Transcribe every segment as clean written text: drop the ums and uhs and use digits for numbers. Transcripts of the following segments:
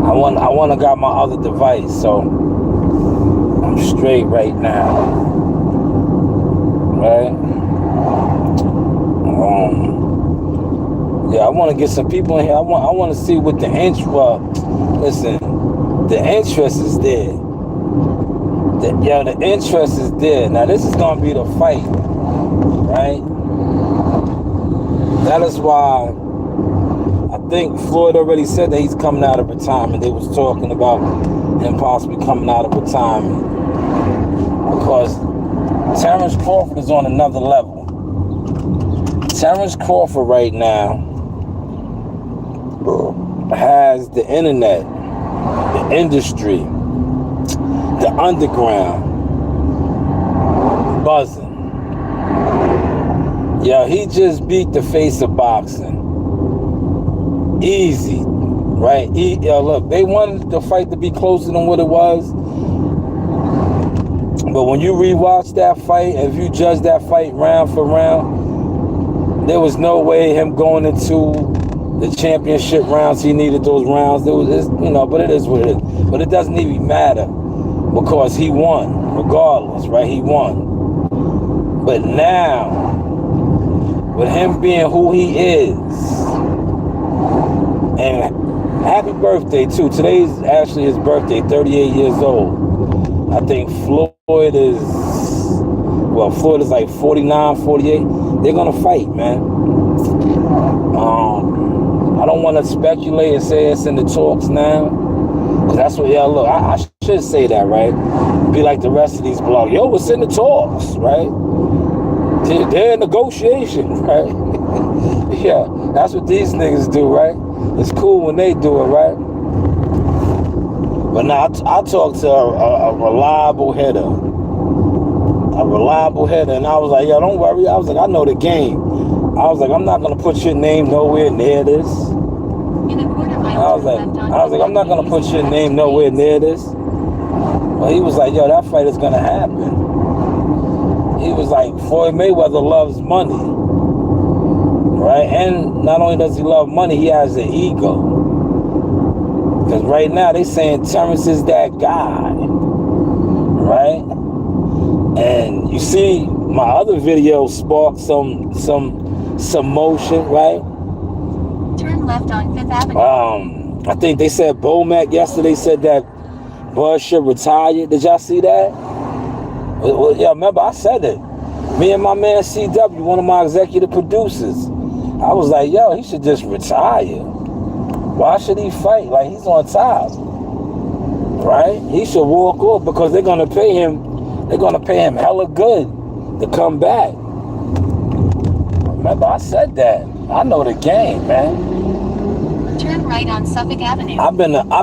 I want to got my other device, so I'm straight right now, right? Yeah, I want to get some people in here. I want to see what the interest. Well, listen, the interest is there. The interest is there. Now this is gonna be the fight, right? That is why I think Floyd already said that he's coming out of retirement. They was talking about him possibly coming out of retirement because Terrence Crawford is on another level. Terrence Crawford right now has the internet, the industry, the underground buzzing. Yo, he just beat the face of boxing. Easy, right? Yo, look, they wanted the fight to be closer than what it was. But when you rewatch that fight, if you judge that fight round for round, there was no way him going into the championship rounds. He needed those rounds. There was, but it is what it is. But it doesn't even matter because he won, regardless, right? He won. But now, with him being who he is, and happy birthday too. Today's actually his birthday, 38 years old. I think Floyd is like 49, 48. They're gonna fight, man. I don't want to speculate and say it's in the talks now, because that's what, look, I should say that, right? Be like the rest of these blogs. Yo, it's in the talks, right? They're in negotiation, right? Yeah, that's what these niggas do, right? It's cool when they do it, right? But now I talked to a reliable hitter. And I was like, yo, don't worry. I was like, I know the game. I was like, I'm not going to put your name nowhere near this. I was like, I'm not going to put your name nowhere near this. Well, he was like, yo, that fight is going to happen. He was like, Floyd Mayweather loves money, right? And not only does he love money, he has an ego. Because right now they saying Terrence is that guy, right? And you see, my other video sparked some motion, right? Turn left on 5th Avenue. I think they said Bomac yesterday said that Bud should retire. Did y'all see that? Well, yeah, remember I said it. Me and my man CW, one of my executive producers, I was like, yo, he should just retire. Why should he fight? Like, he's on top, right? He should walk off because they're gonna pay him hella good to come back. Remember, I said that. I know the game, man. Turn right on Suffolk Avenue. I've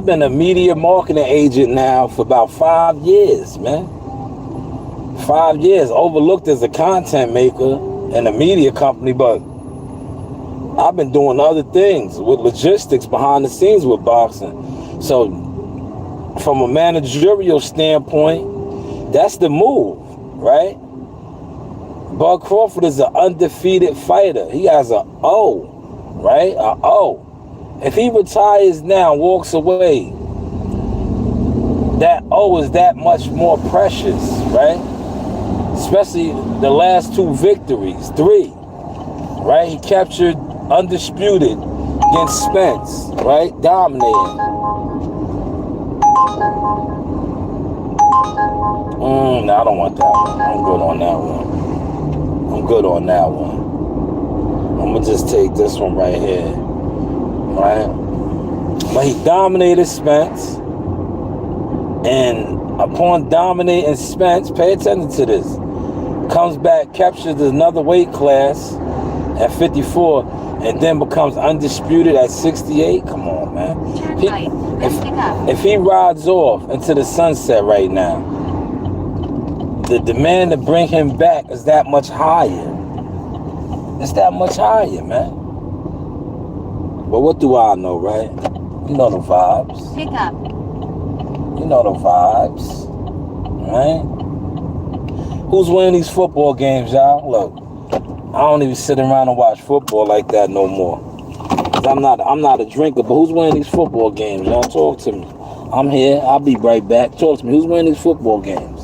been a media marketing agent now for about 5 years, man. 5 years, overlooked as a content maker in a media company, but I've been doing other things with logistics behind the scenes with boxing. So from a managerial standpoint, that's the move, right? Bud Crawford is an undefeated fighter. He has an O, right? An O. If he retires now, walks away, that O is that much more precious, right? Especially the last 2 victories, 3, right? He captured undisputed against Spence, right? Dominating. No, I don't want that one. I'm good on that one. I'm gonna just take this one right here, right? But he dominated Spence, and upon dominating Spence, pay attention to this, comes back, captures another weight class at 54, and then becomes undisputed at 68. Come on, man. If he rides off into the sunset right now, the demand to bring him back is that much higher. It's that much higher, man. But what do I know, right? You know the vibes. Pick up. You know the vibes, right? Who's winning these football games, y'all? Look, I don't even sit around and watch football like that no more. Cause I'm not a drinker. But who's winning these football games? Y'all talk to me. I'm here. I'll be right back. Talk to me. Who's winning these football games?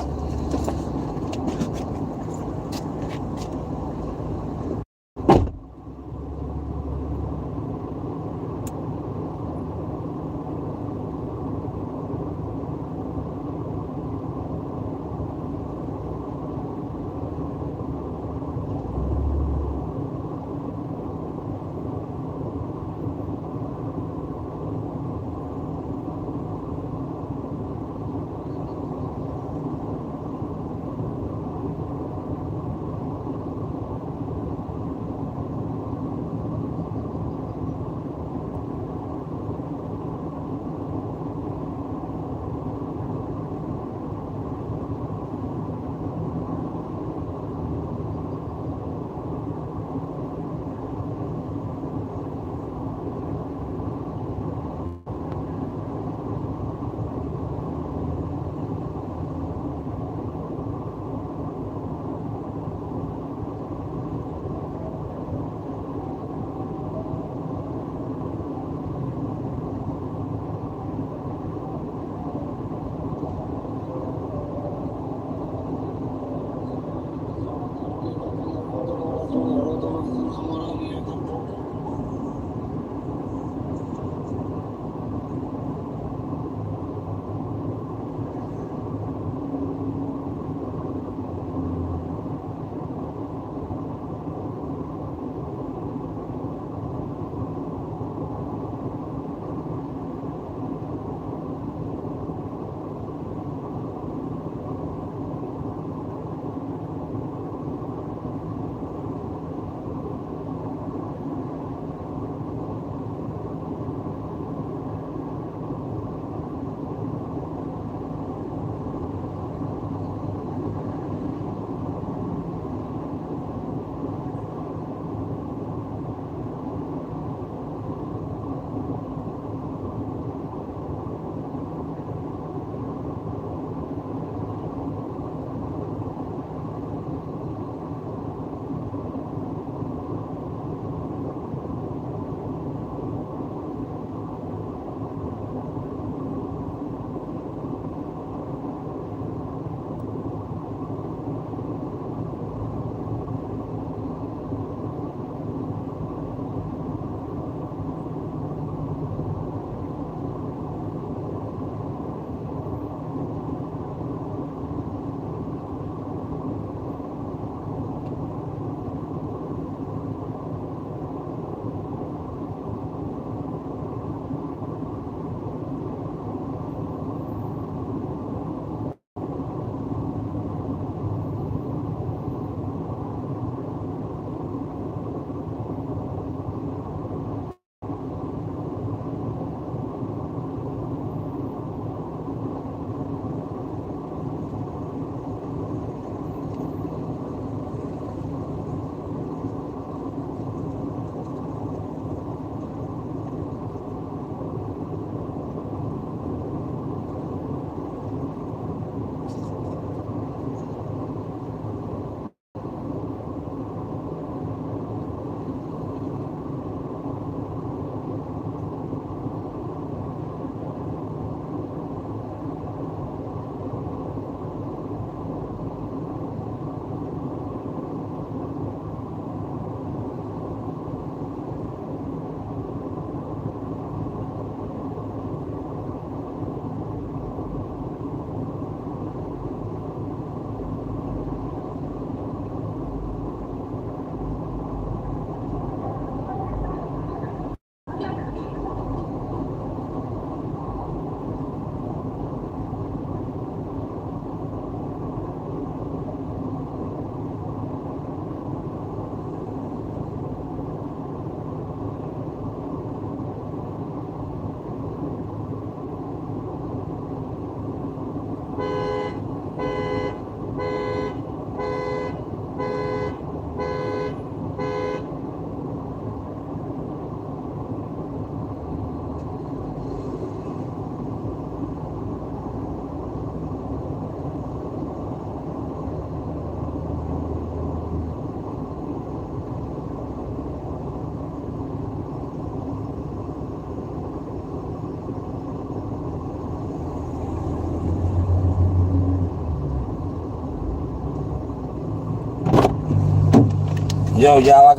Yo, y'all, I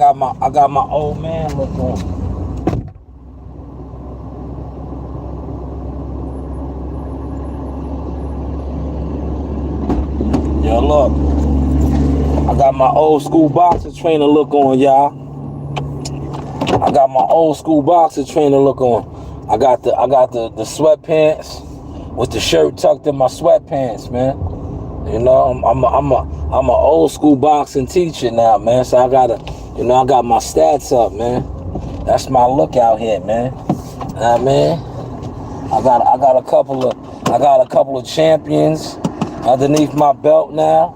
got my old man look on. Yo, look. I got my old school boxer trainer look on, y'all. I got my old school boxer trainer look on. I got the sweatpants with the shirt tucked in my sweatpants, man. You know, I'm a old school boxing teacher now, man. So I got my stats up, man. That's my look out here, man. Man, I got a couple of champions underneath my belt now.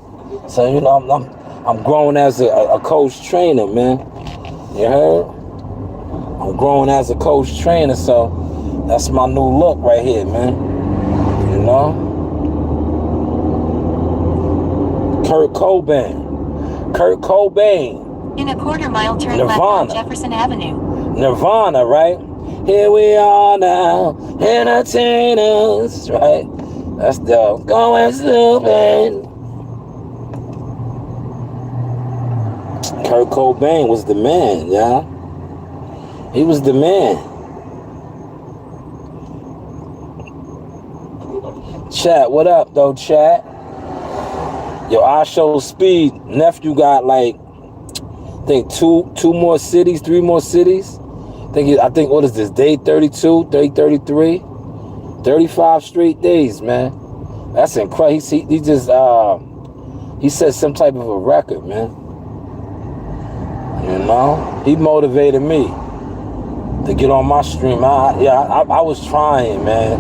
So you know, I'm growing as a coach trainer, man. You heard? I'm growing as a coach trainer, so that's my new look right here, man. You know? Kurt Cobain. In a quarter-mile turn left on Jefferson Avenue. Nirvana, right? Here we are now, entertainers, right? That's dope. Going stupid. Kurt Cobain was the man, yeah. He was the man. Chat, what up, though, chat? Yo, I show speed. Nephew got like, I think three more cities. I think what is this? Day 32, day 33, 35 straight days, man. That's incredible. He just he set some type of a record, man. You know, he motivated me to get on my stream. I was trying, man.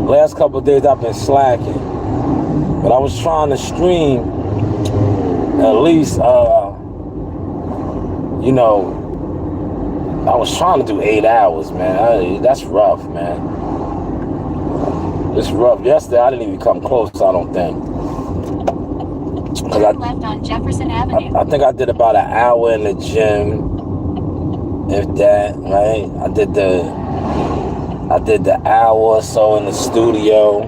Last couple of days I've been slacking, but I was trying to stream at least, you know, I was trying to do 8 hours, man. That's rough, man. It's rough. Yesterday I didn't even come close, I don't think. Turn left on Jefferson Avenue. I think I did about an hour in the gym, if that, right? I did the hour or so in the studio,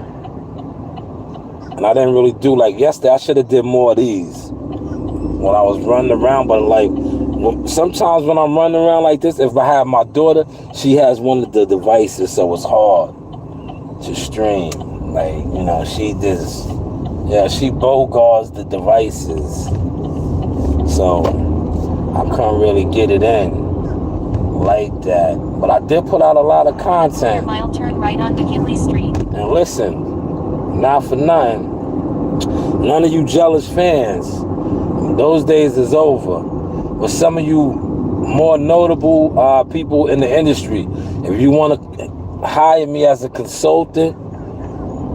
and I didn't really do like yesterday. I should have did more of these when I was running around. But like sometimes when I'm running around like this, if I have my daughter, she has one of the devices, so it's hard to stream. Like, you know, she bogards the devices, so I couldn't really get it in like that. But I did put out a lot of content. Mile turn right on McKinley Street. And listen, not for nothing, none of you jealous fans, those days is over. But some of you more notable people in the industry, if you want to hire me as a consultant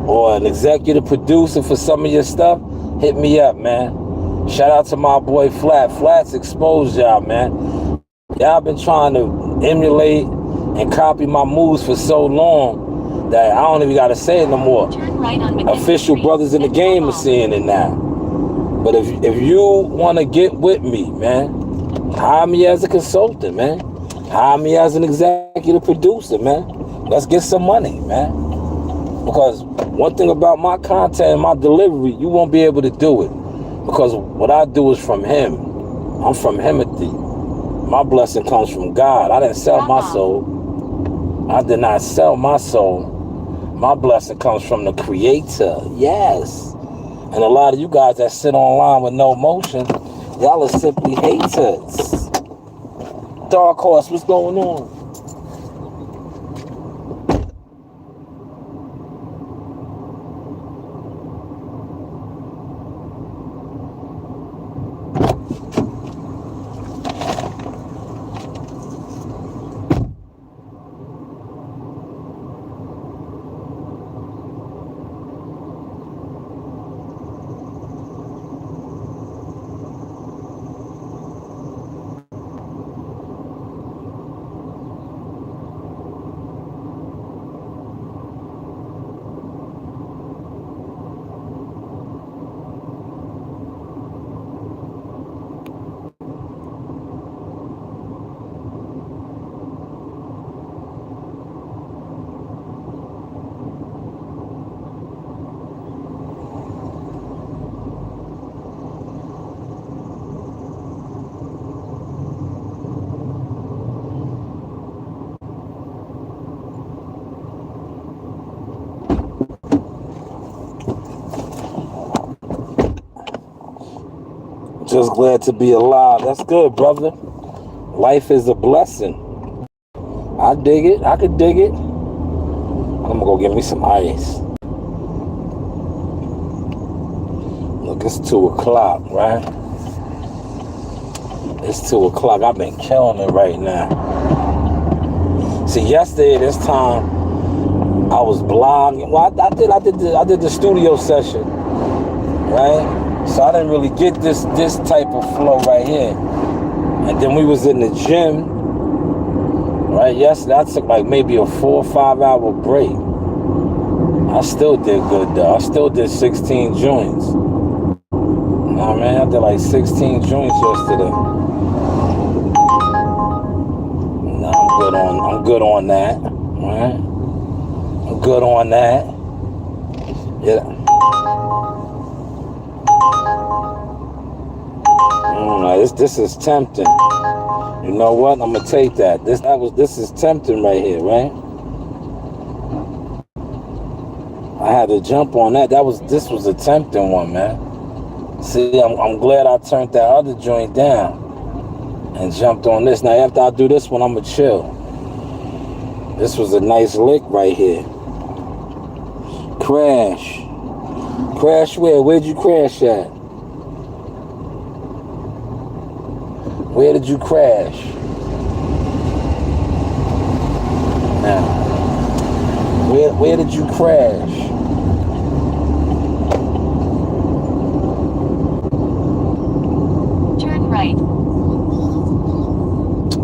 or an executive producer for some of your stuff, hit me up, man. Shout out to my boy Flat. Flat's exposed y'all, man. Y'all been trying to emulate and copy my moves for so long that I don't even gotta say it no more. Turn right on Official brothers in the game are seeing it now. But if you want to get with me, man, hire me as a consultant, man. Hire me as an executive producer, man. Let's get some money, man. Because one thing about my content and my delivery, you won't be able to do it. Because what I do is from him. I'm from Himothy. My blessing comes from God. I didn't sell my soul. I did not sell my soul. My blessing comes from the Creator. Yes. And a lot of you guys that sit online with no motion, y'all are simply haters. Dark Horse, what's going on? Just glad to be alive. That's good, brother. Life is a blessing. I dig it. I could dig it. I'm gonna go get me some ice. Look, it's 2 o'clock, right? It's 2 o'clock. I've been killing it right now. See, yesterday this time I was blogging. Well, I did the studio session, right? So I didn't really get this type of flow right here. And then we was in the gym, right? Yesterday I took like maybe a 4 or 5 hour break. I still did good though. I still did 16 joints. Nah, man, I did like 16 joints yesterday. Nah, I'm good on that, right? I'm good on that. Yeah. This is tempting. You know what? I'm gonna take that. This is tempting right here, right? I had to jump on that. This was a tempting one, man. See, I'm glad I turned that other joint down and jumped on this. Now after I do this one, I'ma chill. This was a nice lick right here. Crash. Crash where? Where'd you crash at? Where did you crash? Now, where did you crash? Turn right.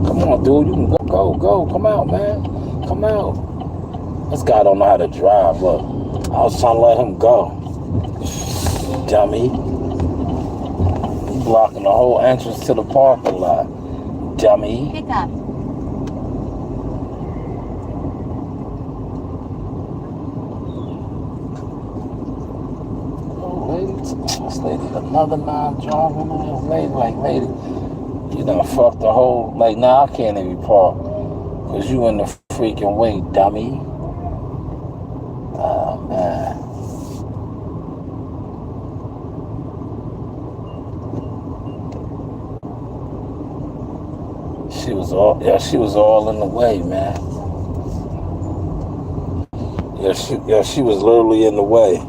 Come on, dude. You can go. Come out, man. Come out. This guy don't know how to drive. Look, I was trying to let him go. Dummy. You blocking the whole entrance to the parking lot. Dummy. Pick up. This lady, another non-driving lady, you done fucked the whole, like, now I can't even park, because you in the freaking way, dummy. Oh, man. She was all in the way, man. She was literally in the way.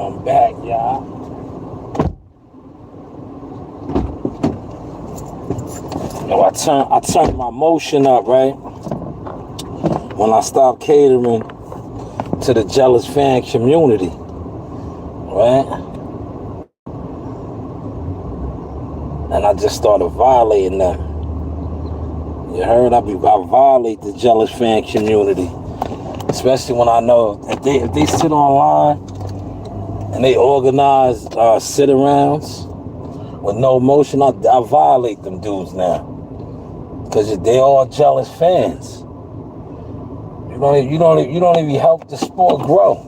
I'm back, y'all. Yo, I turned my motion up, right? When I stopped catering to the jealous fan community, right? And I just started violating them. You heard? I violate the jealous fan community, especially when I know if they sit online and they organize sit-arounds with no motion, I violate them dudes now, because they all jealous fans. You don't even help the sport grow.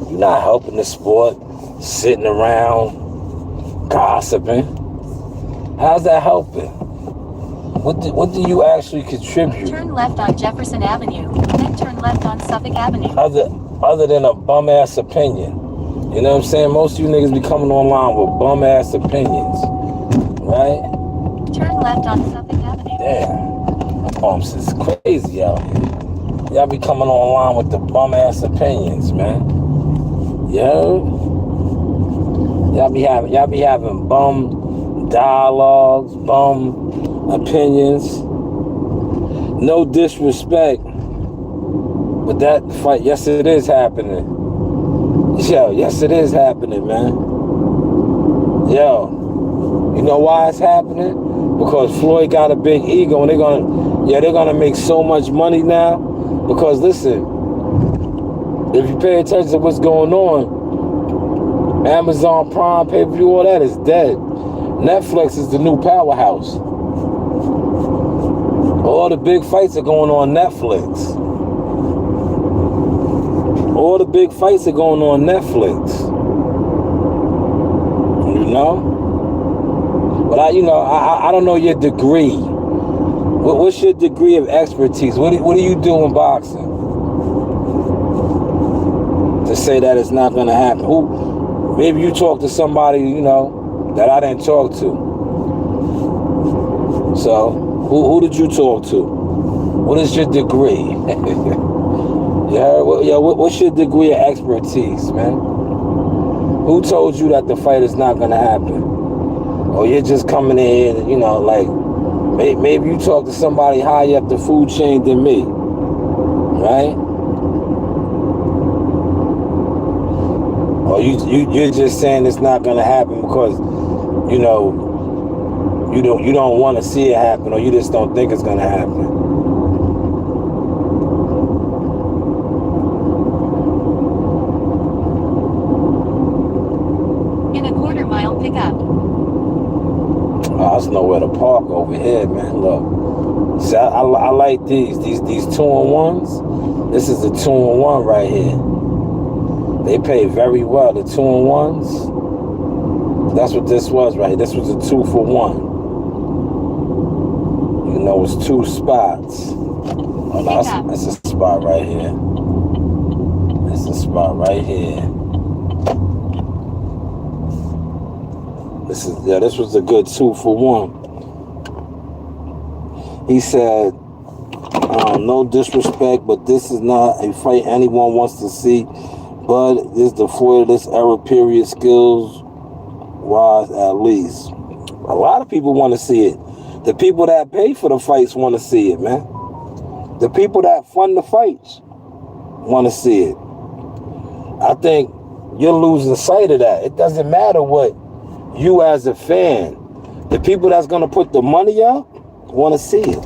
You're not helping the sport, sitting around gossiping. How's that helping? What do you actually contribute? Turn left on Jefferson Avenue, then turn left on Suffolk Avenue. Other than a bum ass opinion. You know what I'm saying? Most of you niggas be coming online with bum ass opinions. Right? Turn left on Suffolk Avenue. Damn. Bumps is crazy out here. Y'all be coming online with the bum ass opinions, man. Yo. Y'all be having bum dialogues, bum opinions. No disrespect, but that fight, yes it is happening. Yo, yes it is happening, man. Yo, you know why it's happening? Because Floyd got a big ego, and they're gonna make so much money now. Because listen, if you pay attention to what's going on, Amazon Prime, pay-per-view, all that is dead. Netflix is the new powerhouse. All the big fights are going on Netflix. All the big fights are going on Netflix. You know? But I don't know your degree. What's your degree of expertise? What do you do in boxing to say that it's not going to happen? Maybe you talk to somebody, that I didn't talk to. So, who did you talk to? What is your degree? What's your degree of expertise, man? Who told you that the fight is not going to happen? Or you're just coming in, maybe you talk to somebody higher up the food chain than me, right? Or you're just saying it's not going to happen because, you don't want to see it happen, or you just don't think it's going to happen. In a quarter mile, pick up. Oh, there's nowhere to park over here, man. Look. See, I like these 2-in-1s. This is the 2-in-1 right here. They pay very well. The 2-in-1s. That's what this was right here. This was a 2-for-1. It's 2 spots. Oh, no, that's a spot right here. That's a spot right here. This was a good 2-for-1. He said, no disrespect, but this is not a fight anyone wants to see. But this is the for this era period, skills wise at least. A lot of people want to see it. The people that pay for the fights want to see it, man. The people that fund the fights want to see it. I think you're losing sight of that. It doesn't matter what you as a fan, the people that's going to put the money up want to see it.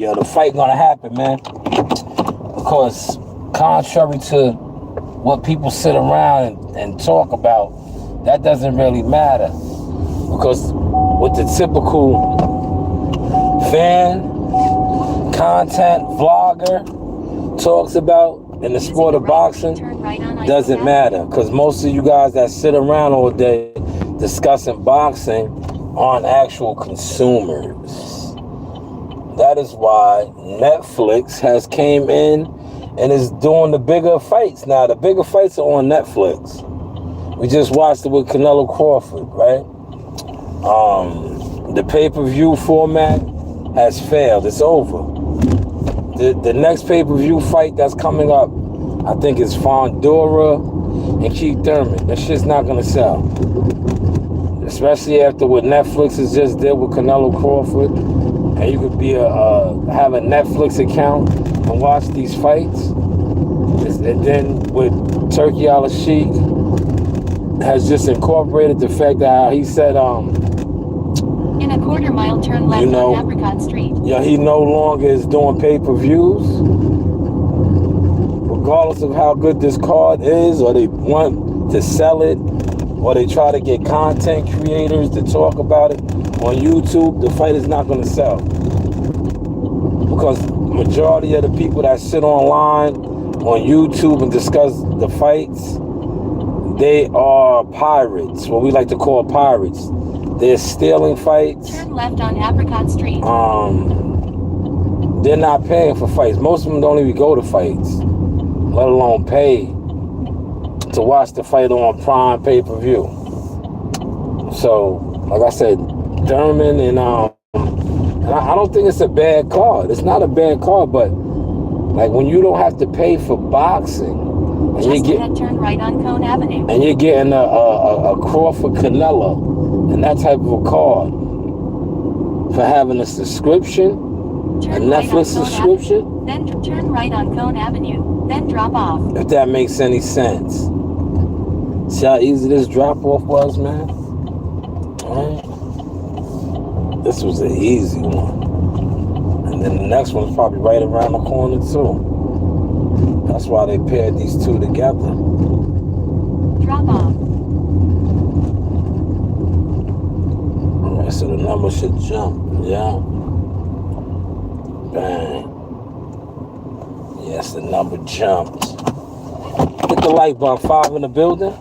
yo, the fight gonna happen, man. Because contrary to what people sit around and talk about, that doesn't really matter. Because what the typical fan, content, vlogger talks about in the sport of boxing doesn't matter. Because most of you guys that sit around all day discussing boxing aren't actual consumers. That is why Netflix has came in and is doing the bigger fights. Now, the bigger fights are on Netflix. We just watched it with Canelo Crawford, right? The pay-per-view format has failed. It's over. The next pay-per-view fight that's coming up, I think it's Fondora and Keith Thurman. That shit's not gonna sell. Especially after what Netflix has just did with Canelo Crawford. And you could be have a Netflix account and watch these fights. And then with Turkey Al-Sheikh has just incorporated the fact that he said, in a quarter-mile turn left on Apricot Street. Yeah, he no longer is doing pay-per-views. Regardless of how good this card is, or they want to sell it, or they try to get content creators to talk about it on YouTube, the fight is not going to sell. Because majority of the people that sit online on YouTube and discuss the fights, they are pirates, what we like to call pirates. They're stealing fights. Turn left on Apricot Street. They're not paying for fights. Most of them don't even go to fights, let alone pay to watch the fight on Prime pay-per-view. So, like I said, Thurman and I don't think it's a bad card. It's not a bad card, but like when you don't have to pay for boxing, and just turn right on Cone Avenue. And you're getting a Crawford Canelo and that type of a card for having a subscription, a Netflix subscription. Then turn right on Cone Avenue, then drop off. If that makes any sense. See how easy this drop off was, man? Alright. This was an easy one. And then the next one's probably right around the corner too. That's why they paired these two together. Drop off. Alright, so the number should jump. Yeah. Bang. Yes, the number jumped. Hit the like button. 5 in the building.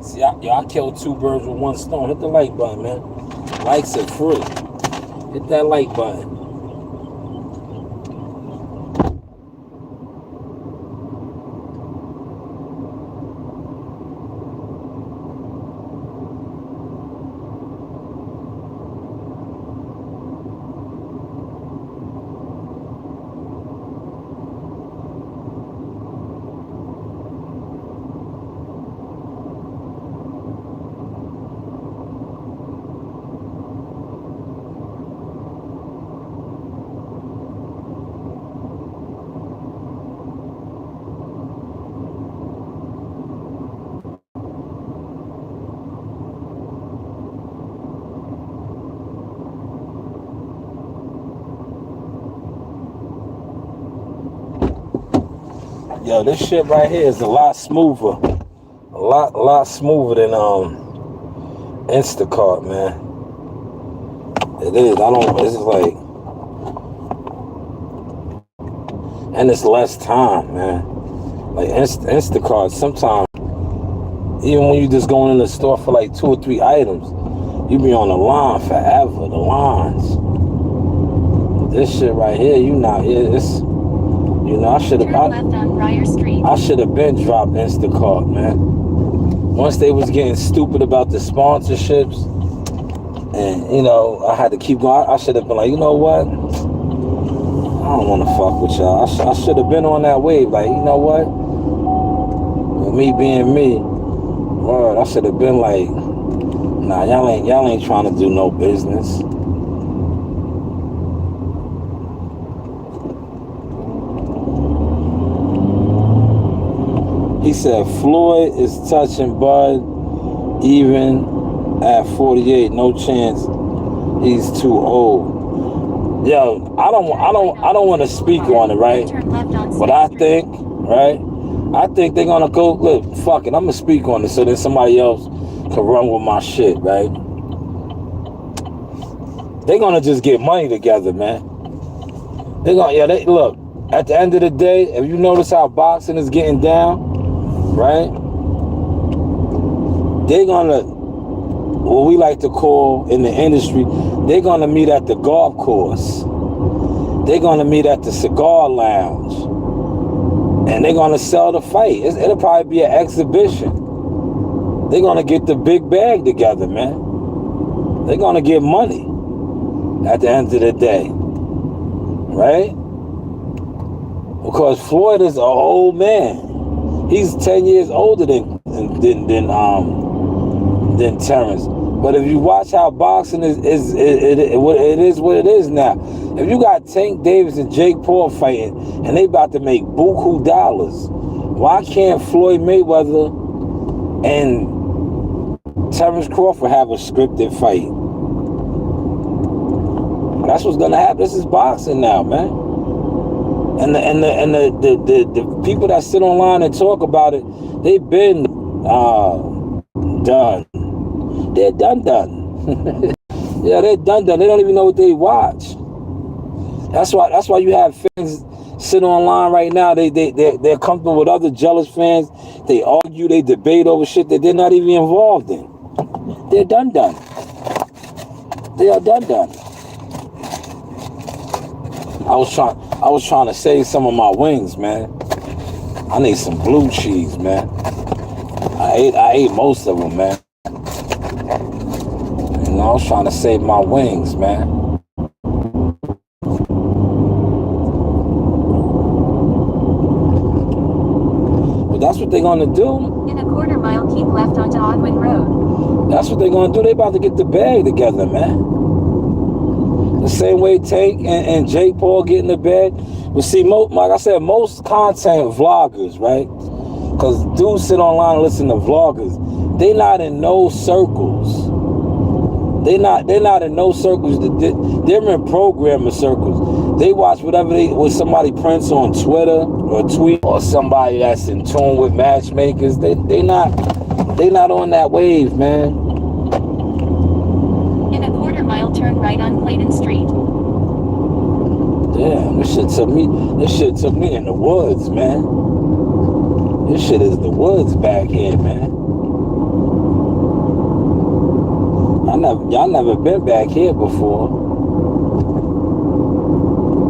See, I killed 2 birds with 1 stone. Hit the like button, man. Likes are free. Hit that like button. Yo, this shit right here is a lot smoother. A lot smoother than Instacart, man. It is. This is like, and it's less time, man. Like Instacart, sometimes, even when you just going in the store for like 2 or 3 items, you be on the line forever. The lines. This shit right here, it's. You know, I should have been dropped Instacart, man. Once they was getting stupid about the sponsorships, and you know, I had to keep going. I should have been like, you know what? I don't want to fuck with y'all. I should have been on that wave. Like, you know what? With me being me, word, I should have been like, nah, y'all ain't trying to do no business. He said Floyd is touching Bud even at 48, no chance. He's too old. Yo, I don't want to speak on it, right? But I think, right? I think they're gonna go. Look, fuck it. I'm gonna speak on it so then somebody else can run with my shit, right? They're gonna just get money together, man. They're gonna, yeah. They look. At the end of the day, if you notice how boxing is getting down, right? They're gonna, what we like to call in the industry, they're gonna meet at the golf course. They're gonna meet at the cigar lounge, and they're gonna sell the fight. It'll probably be an exhibition. They're gonna get the big bag together, man. They're gonna get money at the end of the day, right? Because Floyd is an old man. He's 10 years older than Terrence. But if you watch how boxing it is what it is now. If you got Tank Davis and Jake Paul fighting, and they about to make buku dollars, why can't Floyd Mayweather and Terrence Crawford have a scripted fight? That's what's gonna happen. This is boxing now, man. And the people that sit online and talk about it, they've been done. They're done. Yeah, they're done. They don't even know what they watch. That's why you have fans sit online right now. They're comfortable with other jealous fans. They argue, they debate over shit that they're not even involved in. They're done. They are done. I was trying to save some of my wings, man. I need some blue cheese, man. I ate most of them, man. And I was trying to save my wings, man. But that's what they're gonna do. In a quarter mile, keep left onto Odwin Road. That's what they're gonna do. They about to get the bag together, man. The same way Tank and Jake Paul get in the bag. But see, like I said, most content vloggers, right? Because dudes sit online and listen to vloggers. They not in no circles. They're not in no circles. They're in programmer circles. They watch what somebody prints on Twitter or tweet, or somebody that's in tune with matchmakers. They not on that wave, man. In a quarter mile, turn right on Clayton Street. Damn, this shit took me in the woods, man. This shit is the woods back here, man. Y'all never been back here before.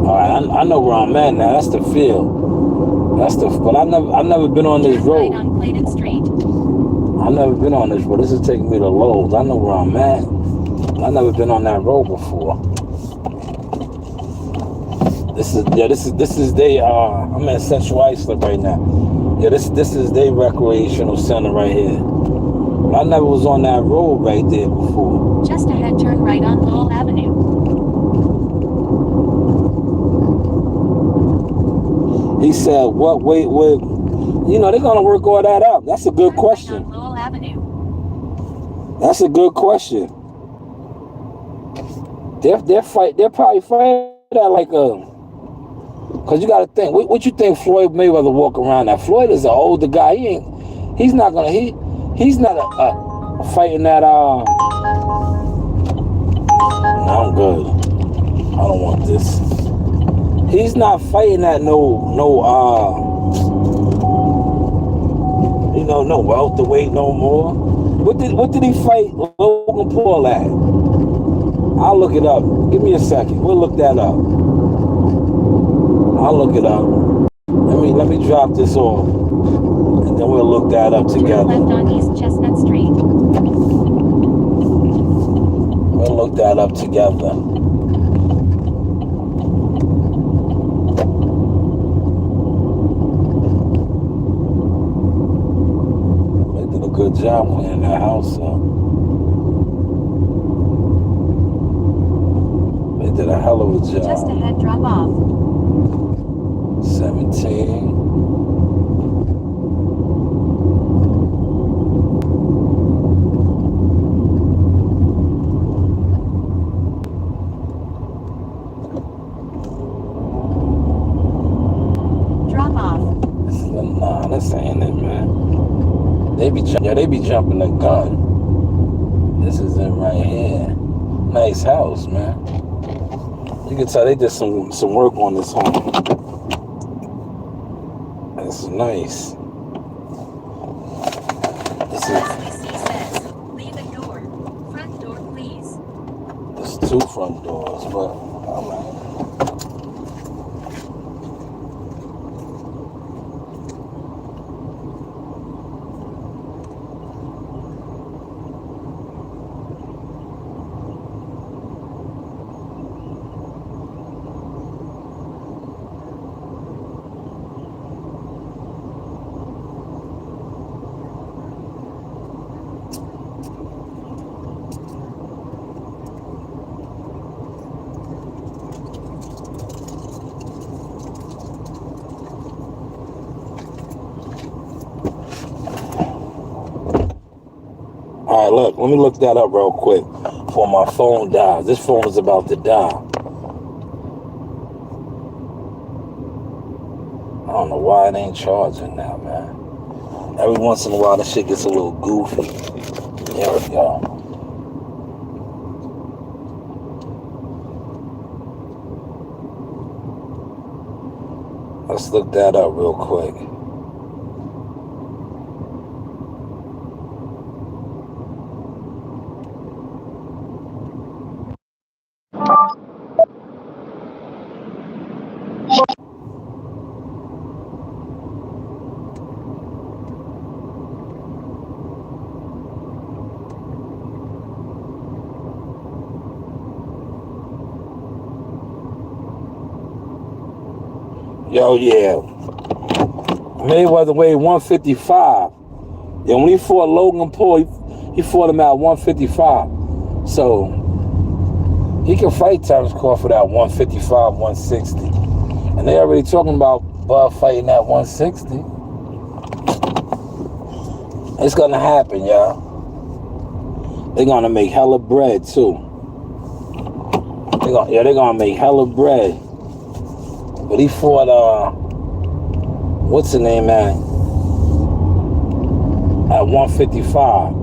Alright, I know where I'm at now. That's the field. But I've never been on this road. Right on Clayton Street. I've never been on this road. This is taking me to Lowe's. I know where I'm at. I've never been on that road before. This is their I'm at Central Islip right now. Yeah, this is their recreational center right here. But I never was on that road right there before. Just ahead, turn right on Lowell Avenue. He said, what wait, they're gonna work all that out. That's a good question. Right on Lowell Avenue. That's a good question. They're probably fighting that like a. Cause you gotta think, what you think Floyd Mayweather walk around at? Floyd is an older guy. He's not fighting that. No, I'm good. I don't want this. He's not fighting that no welterweight no more. What did he fight Logan Paul at? I'll look it up. Give me a second. We'll look that up. I'll look it up. Let me drop this off, and then we'll look that up together. Turn left on East Chestnut Street. We'll look that up together. They did a good job cleaning that house up. They did a hell of a job. Just ahead, drop off. 17. this ain't it, man. They be jumping the gun. This is it right here. Nice house, man. You can tell they did some work on this home. It's nice. This is. Leave the door. Front door, please. There's 2 front doors, but all right. All right, look, let me look that up real quick before my phone dies. This phone is about to die. I don't know why it ain't charging now, man. Every once in a while, the shit gets a little goofy. There we go. Let's look that up real quick. Yo, yeah. Mayweather weighed 155. Yeah, when he fought Logan Paul, he fought him at 155. So he can fight Terrence Crawford at 155, 160. And they already talking about Bud fighting at 160. It's gonna happen, y'all. They're gonna make hella bread too. They're gonna make hella bread. But he fought, what's the name, man? At 155.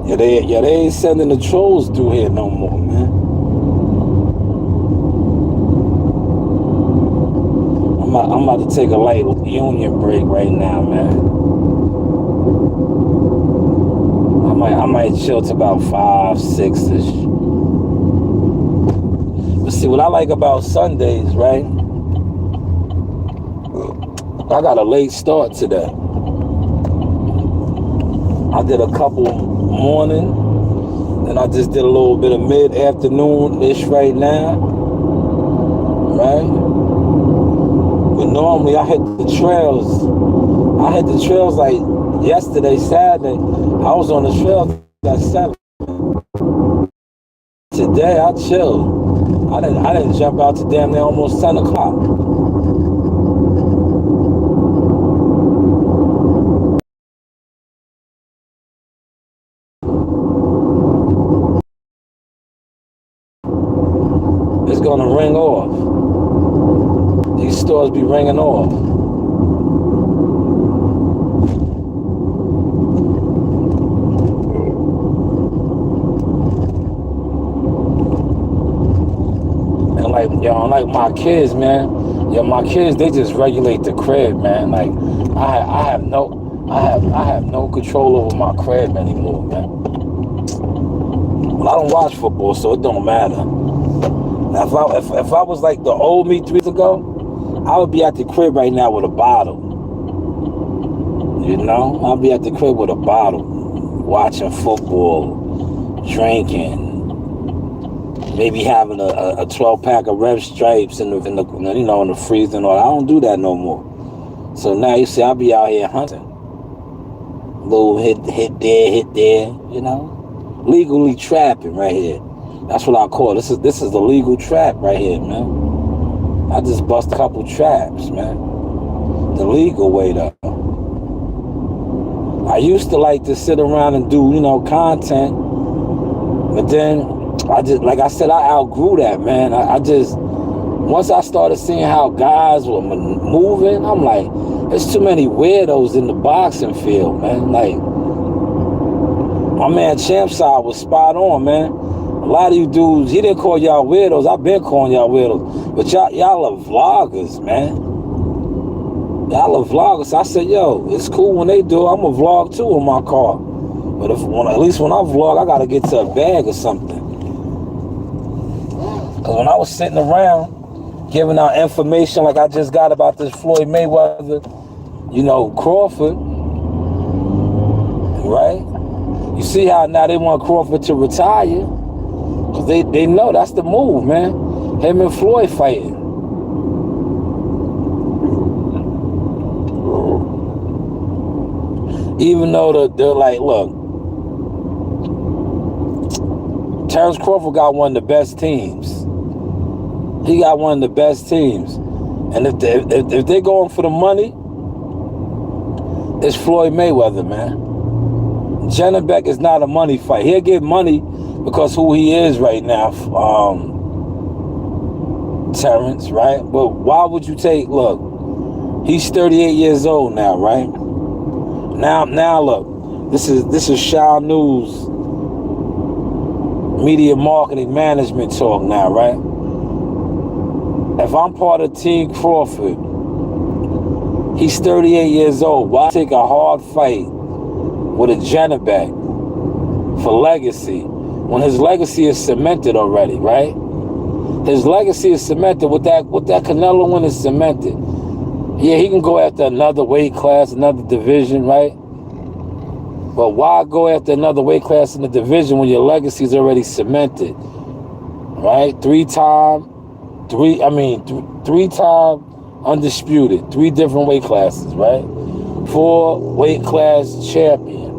Yeah, they ain't sending the trolls through here no more, man. I'm about to take a light union break right now, man. I might chill to about 5, 6-ish. But see, what I like about Sundays, right? I got a late start today. I did a couple morning, then I just did a little bit of mid-afternoon-ish right now, right? But normally I hit the trails. I hit the trails like yesterday, Saturday. I was on the trails at 7. Today I chilled. I didn't jump out to damn near almost 10 o'clock. It's gonna ring off. These stores be ringing off. And like my kids, man. Yo, my kids, they just regulate the crib, man. Like I have no control over my crib anymore, man. Well, I don't watch football, so it don't matter. Now, if I was like the old me 3 years ago, I would be at the crib right now with a bottle. You know? I'll be at the crib with a bottle, watching football, drinking, maybe having a 12-pack of Rev Stripes in the freezer and all. I don't do that no more. So now you see, I'll be out here hunting. Little hit there, you know? Legally trapping right here. That's what I call it. This is the legal trap right here, man. I just bust a couple traps, man. The legal way, though. I used to like to sit around and do, content, but then I just, like I said, I outgrew that, man. I just, once I started seeing how guys were moving, I'm like, there's too many weirdos in the boxing field, man. Like, my man Champside was spot on, man. A lot of you dudes, he didn't call y'all weirdos. I've been calling y'all weirdos. But y'all are vloggers, man. Y'all are vloggers. I said, yo, it's cool when they do it. I'm a vlog too in my car. But at least when I vlog, I gotta get to a bag or something. Cause when I was sitting around giving out information like I just got about this Floyd Mayweather, Crawford, right? You see how now they want Crawford to retire? Cause they know that's the move, man. Him and Floyd fighting. Even though they're like, look, Terrence Crawford got one of the best teams. He got one of the best teams. And if they're going for the money, it's Floyd Mayweather, man. Jennebeck is not a money fight. He'll get money because who he is right now, Terrence, right? But why would you look, he's 38 years old now, right? Now look, this is Shaw News media marketing management talk now, right? If I'm part of Team Crawford, he's 38 years old. Why take a hard fight with a Jennebeck for legacy when his legacy is cemented already, right? His legacy is cemented with that Canelo win is cemented. Yeah, he can go after another weight class, another division, right? But why go after another weight class in the division when your legacy is already cemented, right? Three-time undisputed, 3 different weight classes, right? 4 weight class champion,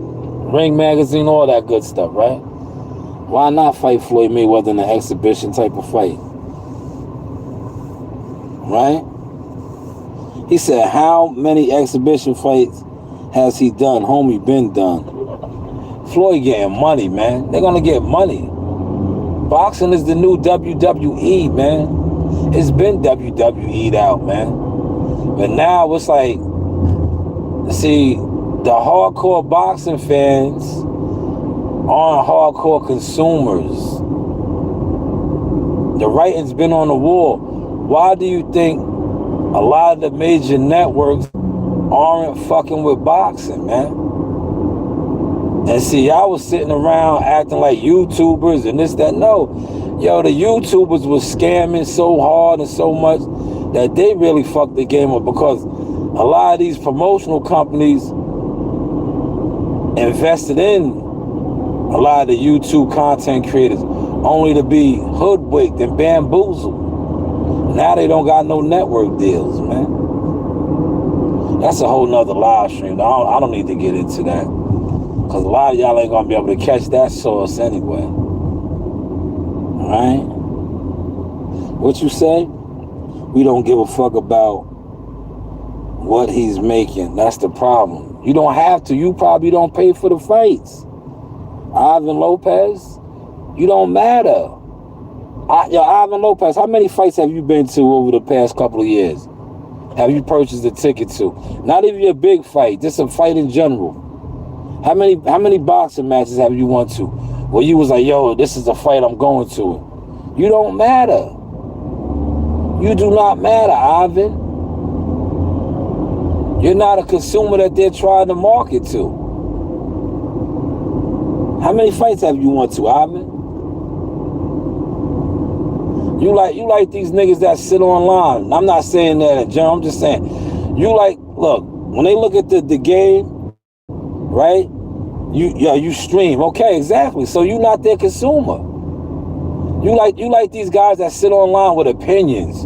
Ring Magazine, all that good stuff, right? Why not fight Floyd Mayweather in an exhibition type of fight, right? He said, how many exhibition fights has he done? Homie, been done. Floyd getting money, man. They're gonna get money. Boxing is the new WWE, man. It's been WWE'd out, man. But now it's like, see, the hardcore boxing fans aren't hardcore consumers. The writing's been on the wall. Why do you think a lot of the major networks aren't fucking with boxing, man? And see, y'all was sitting around acting like YouTubers and this, that. No. Yo, the YouTubers was scamming so hard and so much that they really fucked the game up, because a lot of these promotional companies invested in a lot of the YouTube content creators only to be hoodwinked and bamboozled. Now they don't got no network deals, man. That's a whole nother live stream. I don't need to get into that, because a lot of y'all ain't gonna be able to catch that source anyway. Alright? What you say? We don't give a fuck about what he's making. That's the problem. You don't have to. You probably don't pay for the fights. Ivan Lopez, you don't matter. Ivan Lopez, how many fights have you been to over the past couple of years? Have you purchased a ticket to? Not even a big fight, just a fight in general. How many boxing matches have you went to where you was like, yo, this is a fight, I'm going to it? You don't matter. You do not matter, Ivan. You're not a consumer that they're trying to market to. How many fights have you went to, Ivan? You like these niggas that sit online. I'm not saying that in general. I'm just saying, look, when they look at the game, right? You stream. Okay, exactly. So you're not their consumer. You like these guys that sit online with opinions.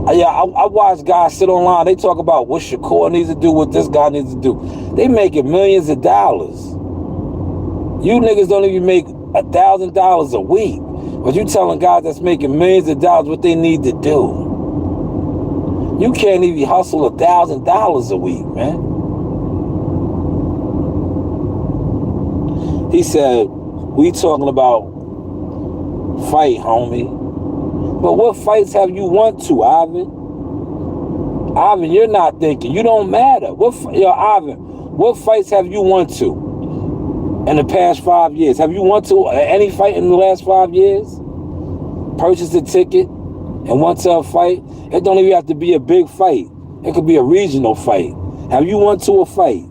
I watch guys sit online. They talk about what Shakur needs to do, what this guy needs to do. They making millions of dollars. You niggas don't even make $1,000 a week. But you telling guys that's making millions of dollars what they need to do. You can't even hustle $1,000 a week, man. He said, we talking about fight, homie. But what fights have you won to, Ivan? Ivan, you're not thinking. You don't matter. Ivan, what fights have you won to in the past 5 years? Have you won to any fight in the last 5 years? Purchased a ticket and went to a fight? It don't even have to be a big fight. It could be a regional fight. Have you won to a fight?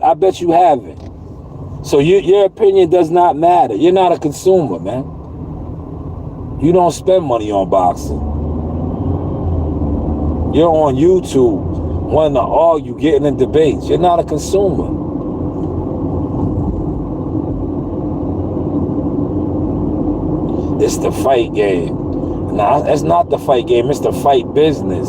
I bet you haven't. So your opinion does not matter. You're not a consumer, man. You don't spend money on boxing. You're on YouTube wanting to argue, getting in debates. You're not a consumer. It's the fight game. Nah, that's not the fight game. It's the fight business.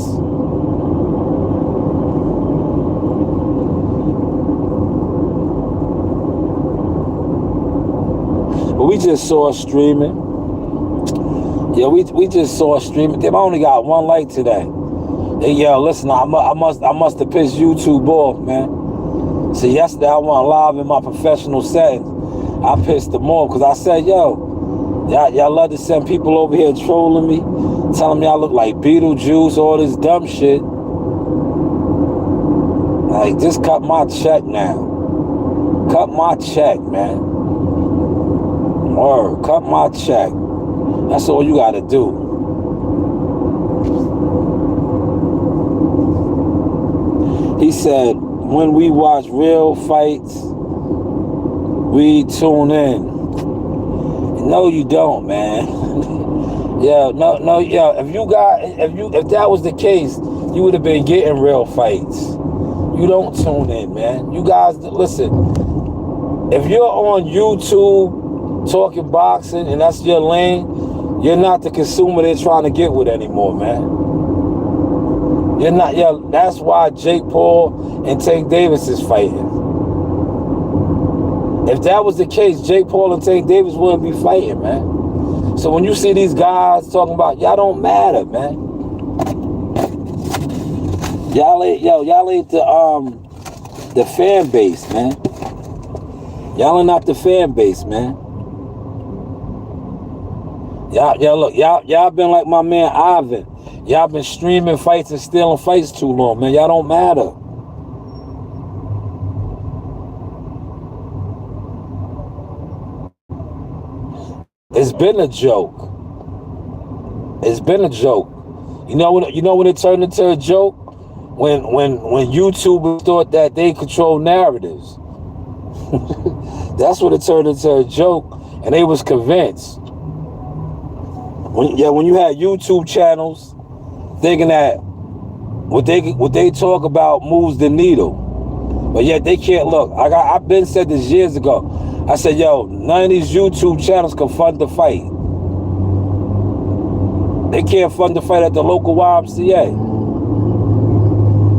But we just saw it streaming. Yeah, we just saw it streaming. Damn, I only got 1 like today. Hey, yo, listen, I must have pissed YouTube off, man. So yesterday I went live in my professional settings. I pissed them off because I said, yo, y'all love to send people over here trolling me, telling me I look like Beetlejuice, all this dumb shit. Like, just cut my check now. Cut my check, man. Word, cut my check. That's all you gotta do. He said, when we watch real fights, we tune in. No, you don't, man. If that was the case, you would have been getting real fights. You don't tune in, man. You guys, listen, if you're on YouTube talking boxing and that's your lane, you're not the consumer they're trying to get with anymore, man. You're not, that's why Jake Paul and Tank Davis is fighting. If that was the case, Jake Paul and Tank Davis wouldn't be fighting, man. So when you see these guys talking about, y'all don't matter, man. Y'all ain't the fan base, man. Y'all are not the fan base, man. Y'all been like my man Ivan. Y'all been streaming fights and stealing fights too long, man. Y'all don't matter. It's been a joke. It's been a joke. You know when it turned into a joke? When YouTubers thought that they control narratives. That's when it turned into a joke, and they was convinced. When you had YouTube channels thinking that what they talk about moves the needle, but yet they can't look. I've been said this years ago. I said, yo, none of these YouTube channels can fund the fight. They can't fund the fight at the local YMCA.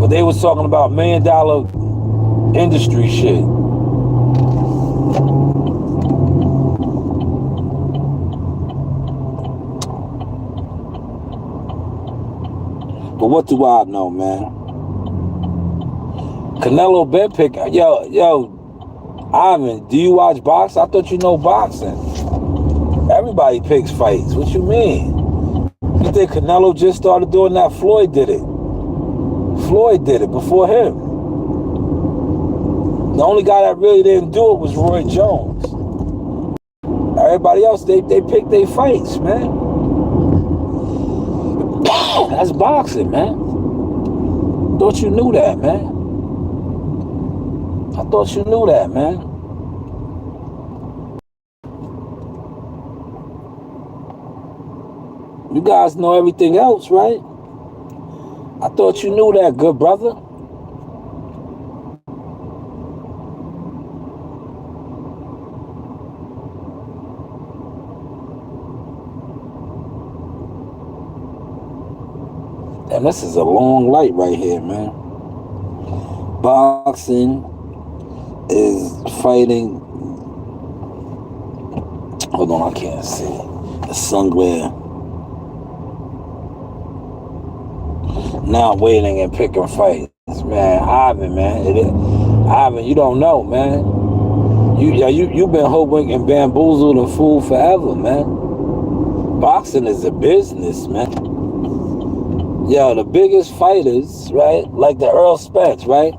But they was talking about $1 million industry shit. But what do I know, man? Canelo been picking. Yo, Ivan, do you watch boxing? I thought you know boxing. Everybody picks fights. What you mean? You think Canelo just started doing that? Floyd did it. Floyd did it before him. The only guy that really didn't do it was Roy Jones. Everybody else, they picked their fights, man. That's boxing, man. Thought you knew that, man. I thought you knew that, man. You guys know everything else, right? I thought you knew that, good brother. And this is a long light right here, man. Boxing is fighting. Hold on, I can't see. The sun glare. Now waiting and picking fights. Man, Ivan, man. Ivan, you don't know, man. You've been hoodwinked and bamboozled and fooled forever, man. Boxing is a business, man. Yo, the biggest fighters, right? Like the Earl Spence, right?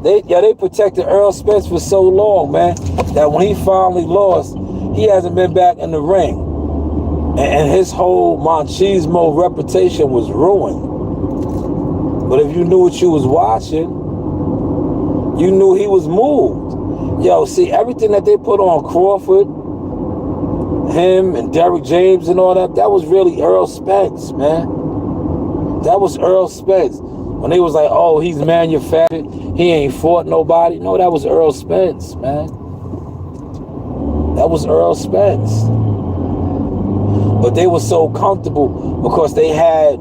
They protected Earl Spence for so long, man, that when he finally lost, he hasn't been back in the ring. And his whole machismo reputation was ruined. But if you knew what you was watching, you knew he was moved. Yo, see, everything that they put on Crawford, him and Derrick James and all that, that was really Earl Spence, man. That was Earl Spence. When they was like, oh, he's manufactured, he ain't fought nobody. No, that was Earl Spence, man. That was Earl Spence. But they were so comfortable because they had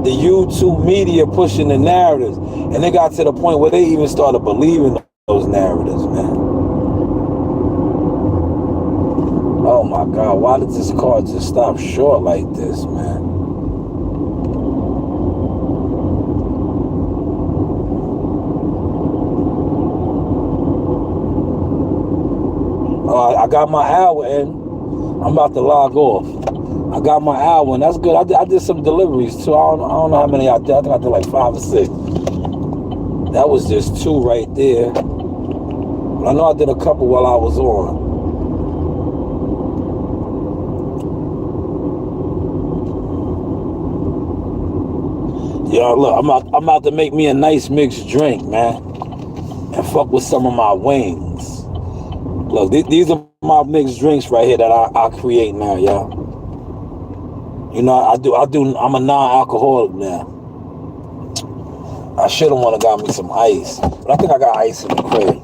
the YouTube media pushing the narratives. And they got to the point where they even started believing those narratives, man. Oh my God, why did this car just stop short like this, man? I got my hour in. I'm about to log off. I got my hour in. That's good. I did some deliveries too. I don't know how many I did. I think I did like 5 or 6. That was just 2 right there. But I know I did a couple while I was on. Yo, look, I'm about to make me a nice mixed drink, man, and fuck with some of my wings. Look, these are my mixed drinks right here that I create now, y'all. You know, I'm a non-alcoholic now. I should have wanna got me some ice, but I think I got ice in the crib.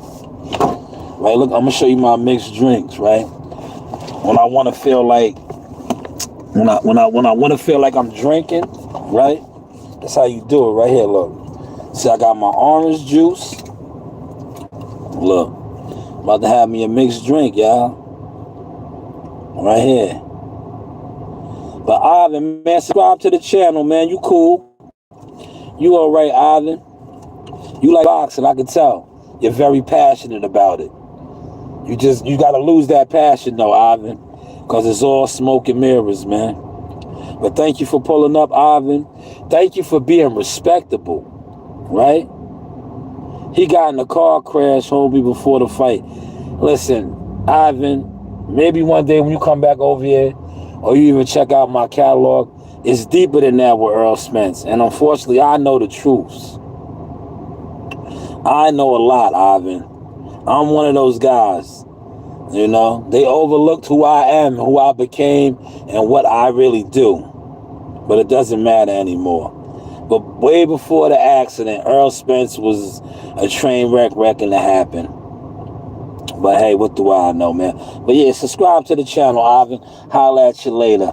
Right, look, I'm gonna show you my mixed drinks, right? When I wanna feel like, when I wanna feel like I'm drinking, right? That's how you do it right here, look. See, I got my orange juice. Look, I'm about to have me a mixed drink, y'all. Right here. But Ivan, man, subscribe to the channel, man. You cool. You all right, Ivan. You like boxing, I can tell. You're very passionate about it. You gotta lose that passion though, Ivan. Because it's all smoke and mirrors, man. But thank you for pulling up, Ivan. Thank you for being respectable, right? He got in a car crash, homie, before the fight. Listen, Ivan, maybe one day when you come back over here, or you even check out my catalog, it's deeper than that with Earl Spence. And unfortunately, I know the truths. I know a lot, Ivan. I'm one of those guys. You know, they overlooked who I am, who I became, and what I really do. But it doesn't matter anymore. But way before the accident, Earl Spence was a train wreck wrecking to happen. But hey, what do I know, man? But yeah, subscribe to the channel, Ivan. Holla at you later.